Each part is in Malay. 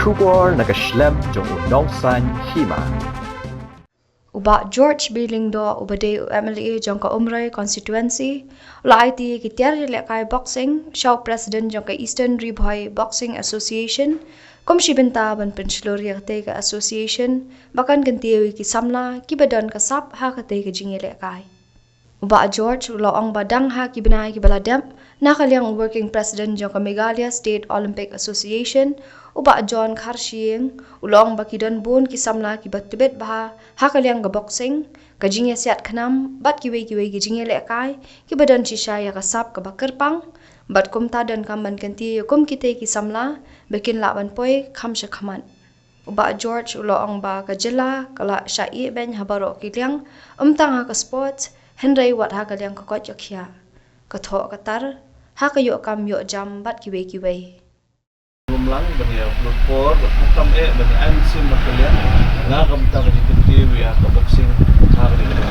Shubor nagaslem jong unongsan hima. Uba George Billing do ubade MLA jongka Umrai constituency la IT kitiar lekai boxing show president jongka Eastern Ribhoi Boxing Association komsi benta ban penslori kate ka association bakan gantiwi ki samla ki badan ka sap ha kate ka jingi lekai Uba George laong badang ha ki binai ki baladam nakaliang working president jongka Meghalaya State Olympic Association Uba John Kharshieng ulong bakidon bun ki samla ki batibet baha hakaliang ga boxing ka jinge siat khanam bat ki wei ki jinge lekai ki badan shisha ya kasap ka bakarpang bat kumta dan kamban kanti kum kite ki samla bekin lawan poi kham shakhaman Uba George ulong ba ka jela kala shai ben habaro ki liang umtang ha ka sports henry wat hakaliang ka kot yakhya ka tho ka tar ha ka yo kam yo jam bat ki wei lang bani floorball atam bani ansim makalian na kamta ka dikiti wi ka boxing ha ka dikiti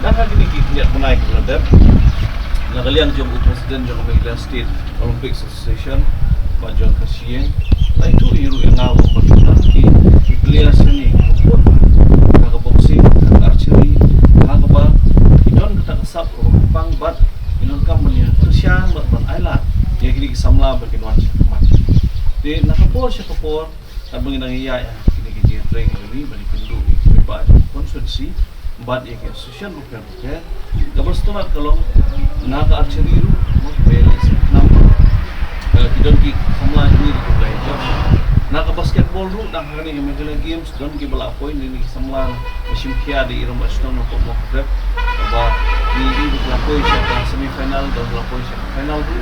na ka dikiti bunai ka ladap nakalian jong president jong Meghalaya State Olympic Association Pak John Kharshieng lai tu iru yang ngaw patuna ki clear sini ka boxing ka archery ha ka ba idon ka kasap ko pang bat inon kam bani Kharshieng bat island ya kini samla berkinuan di nakapor siya kapor at mga nangyayaya kini training ini balik pindu iba konsulsi bat ya social bukan bukan gabas tunat kalau naka archery ru mobile nam tidon ki samla ini di play job naka basketball ru nang kani Meghalaya Games don ki bala point ini samla mesim kia di irom aston ko mo grab ba di lapoi siya semifinal dan lapoi siya final ru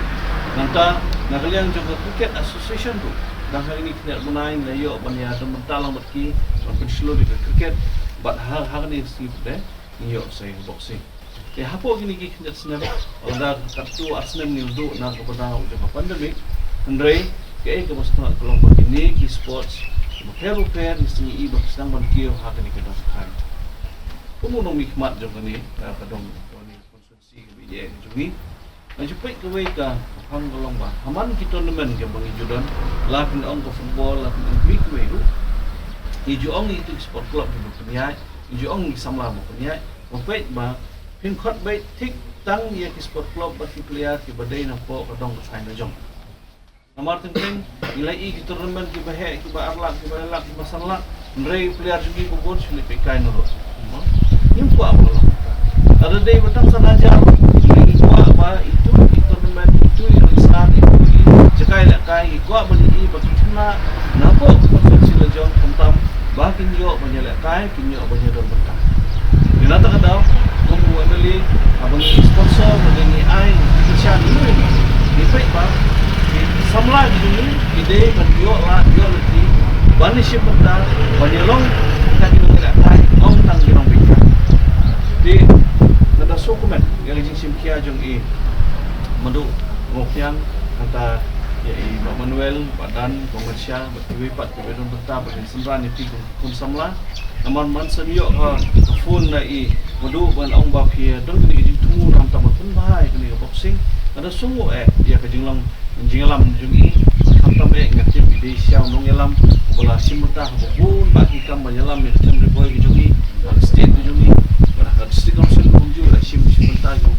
Nanta nakalian juga cricket association tu. Dan hari ini kita menai ngayo bania temental matki pensilu di cricket. But hal ni si deh ngayo saya boxing. Hapo gini kita senang. Orang kartu asnem ni untuk nak kepada ujian pandemik. Andre ke kemaskulan kolom begini ki sports. Repair di sini ibu sedang berkio hak ni kita sekarang. Pemunung mikmat juga ni kadang ni konsumsi bijak juga. Najupay kaway ka hang golong ba haman ki tournament ke bang ijudan lapin ong ko football lapin ong quick way ru iju ong itu sport club di punya iju ong samla mo punya mopet ba pin khot bay tik tang ye ki sport club ba ki player ki badai na po kadong ko sain jong amar tin ilai ki tournament ki bahe ki ba arlak ki ba lak ki masanla ndrei player jugi ko bon sili pe kai no nim ko amlo ada day batang sanaja ba itu tournament itu yang start itu jakai lekai gua beli bagi cina nabo konferensi lejong tentang bakin yo menyelekai kinyo banyak don berkah dinata kadau kamu ameli abang sponsor begini ai kisah dulu ini baik ba samla gitu ide mendio lah yo leti bani ship bentar banyak long kita kita lekai om tang kirong bika di nada dokumen yang jing kia jong madu ngokyang kata ya Pak Manuel badan komersial betiwi pat kebedon betah bagi semran itu kun samla naman man senior phone na madu ban ong ba phia don ni tumu ram tamat pun bahai kini boxing ada sungu dia kejinglang jinglam jungi tam ngatip di siau nong yalam bola simta bun bagi kam banyalam ni tem boy jungi state jungi pada state council kunju la simta bun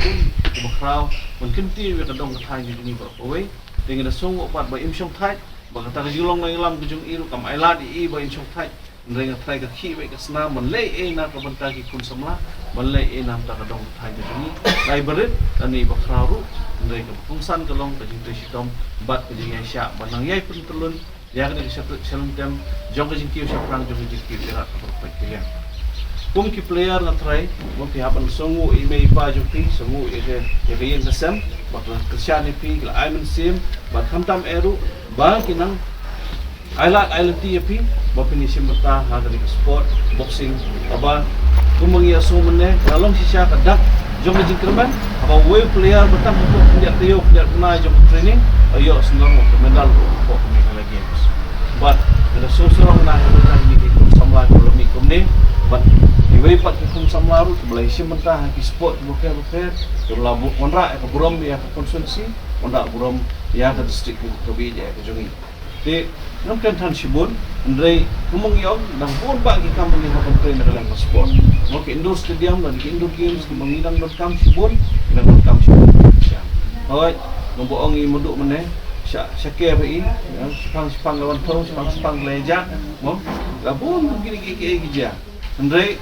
bakrau mungkin ti we kadong thai ni ni berpoi dengan sungu pat ba im shong thai ba kata jilong nang lam kujung iru kam aila di ba im shong thai ndrenga thai ka khi we ka sna man le na ka banta ki kun samla man le nam ta kadong thai ni lai berit ani bakrau ru ndrenga pungsan kalong ka jing sitom bat ka jing sya banang yai pun telun ya ka ni satu selum tem jong ka jing kiu sya prang jong jing kiu irat berpoi kalian ki player na try mo pi hapan sungu email pa juki sungu ege yang kesem bakla Kristiani pi la aimen sim bat hamtam eru ba kinang island pi ba pinisim bata ha dari sport boxing aba kumangia sumene kalong sisya kadak jom jingkerman aba way player batang untuk dia teo dia na jom training ayo senang medal ko Meghalaya Games but ada sosorong na ni samla ko mi kumne but iway pat kum samlaru belai simenta ki sport bukan kebelah monra ke burom ya konsumsi monra burom ya ke distrik ke bija ke jungi Di namkan tan sibun Andrei kumong yog nang buon ba gi kam ni hakon train na lang sport. Mo ke indoor stadium dan ke indoor games di mangilang kam sibun nang kam sibun. Hoy, nung buong i muduk meneh Syakir i sepang lawan tau sepang leja mo labun gini gija Andre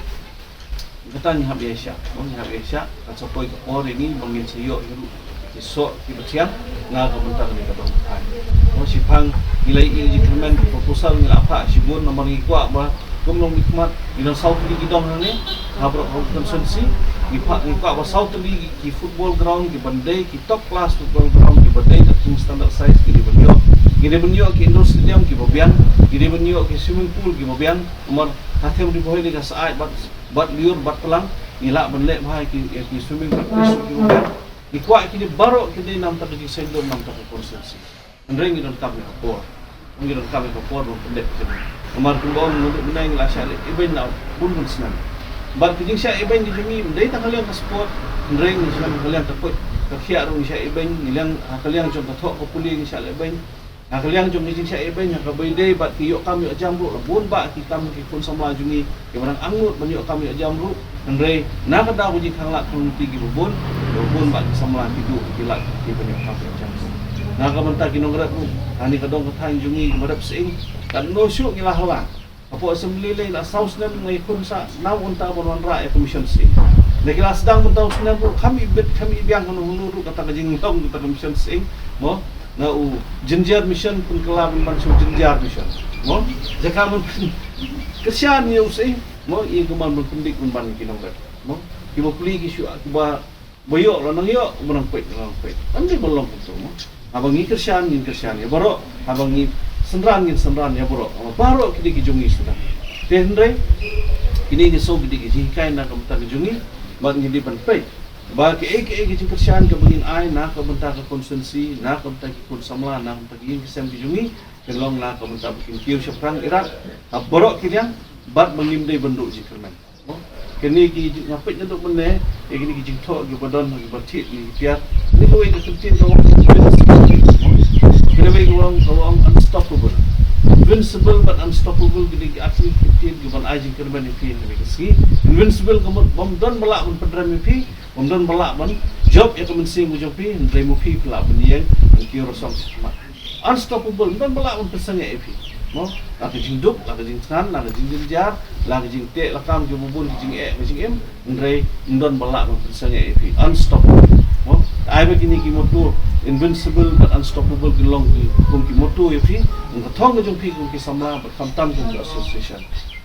katanya hab Asia mo hab Asia katsopoy ko ini mangin sayo hiru isok kibetian nga kabentar ni kadong kai mo sipang nilai i jikmen proposal ni apa sibun nomor ikwa ba kumnong mikmat ino south league dong ni habro consensi ipak ikwa ba south league ki football ground ki bandai ki top class football ground ki bandai ki standard size ki benyo ki indoor stadium ki bobian ki swimming pool ki bobian umar hatem di boy liga saat bat liur bat pelang ila benlek bahai ki swimming practice ki bobian ikwa ki baro ki de nam ta di sendom nam ta consensi ndreng idon kami kapor ngidon kami kapor mo pendek umar kumbon nunduk benai ngila syalik iben na bun senan bar kijing sya iben di jumi ndai ta kalian ka sport ndreng ni senan kalian tapoi ka khia ru sya iben nilang kalian jom ta thok ko puli ni sya iben kalian jom ni sya iben ka bai dei bat ki yok kami jamru bun ba ki tam ki kun samla jungi ki barang angut ban yok kami jamru ndrei na ka da buji khalak kun tigi bun ba ki samla ki du ki lak ki ban yok kami jamru na ka menta ki nongrat mu ani ka dong ka than jungi madap sing kan no syuk ngilah hawa apo assembly lay na saus na ngay kun sa naw unta bon ra e commission si dekila sedang mun taus na kami biang kan huluru kata kajing long kata commission si mo na u jenjar mission pun kelab man su jenjar mission mo jaka mun kesian ni usai mo i kuman mun pendik mun ban kinong kat mo ki bo pli ki su ba boyo lo nang yo menang pet andi bolong tu mo abang ni kesian ya baro abang ni senran ya baro kini ki jungi sudah tendre kini ki so kini ki kai na kam ta jungi ba ni di ban pai ba ki ki kersian ka bangin ai na ka benta ka konsensi na ka benta ki kun samla na ka ki sem ki jungi kelong na ka benta bikin kiu syafrang irak baro kini bat mangim dei bendu ji kerman kini ki ngapit nyaduk mene kini ki jingtho ki badon ki batit ni piat ni ko i kuntin ko kini bagi orang unstoppable, invincible but unstoppable. Gini asli kita giban ajing kerban ipi ni kasi invincible kamu bomdon balak pun pedram ipi bomdon balak pun job yang kamu sing mujopi ndai mupi pelak pun yang ki rosong semat unstoppable bomdon balak pun pesang ipi mo la jing duk la jing san la jing jenjar la jing te la kam jo bubun jing jing ndai ndon balak pun pesang ipi unstoppable mo ai begini ki motor invincible but unstoppable gelong ki moto ipi ngthong jong pi ki samla berkamtam jong association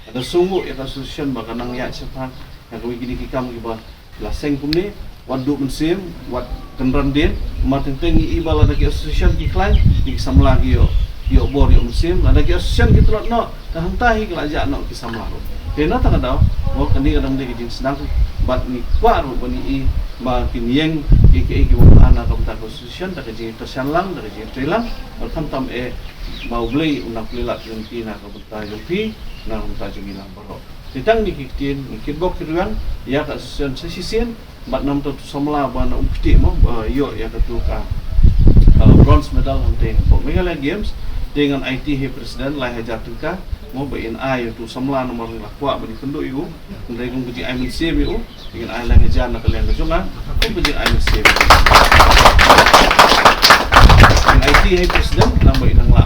ada sungguh ya association makanang ya sepan yang kami gini ki kam ki ba laseng kumni wadu mensim wat kenran din matin tengi ibal ada ki association ki klain ki samla ki yo bor yo mensim ada ki association ki trot no kahangtahi ki laja no ki samla ro kena ta kadau mo kani kadang de ki sedang bat ni kwaru bani i ma kinieng ki ana kam ta association ta ki tersan lang ta ki trelang kam tam mau beli unang lilat yung tina ka buta yung pi na unta yung ilang baro ditang ni kitin kitbok kiruan ya ka association sa sisien bat nam to samla ba na umpti mo yo ya ka tu ka bronze medal hunting po Meghalaya Games dengan IT presiden Lai Hajar Tengka mo ba in ay tu samla nomor lakwa ba di kendo yu ndai kung buji ay minsim yu dengan ay Lai Hajar na kalian ka junga kung buji ay minsim IT presiden nambah inang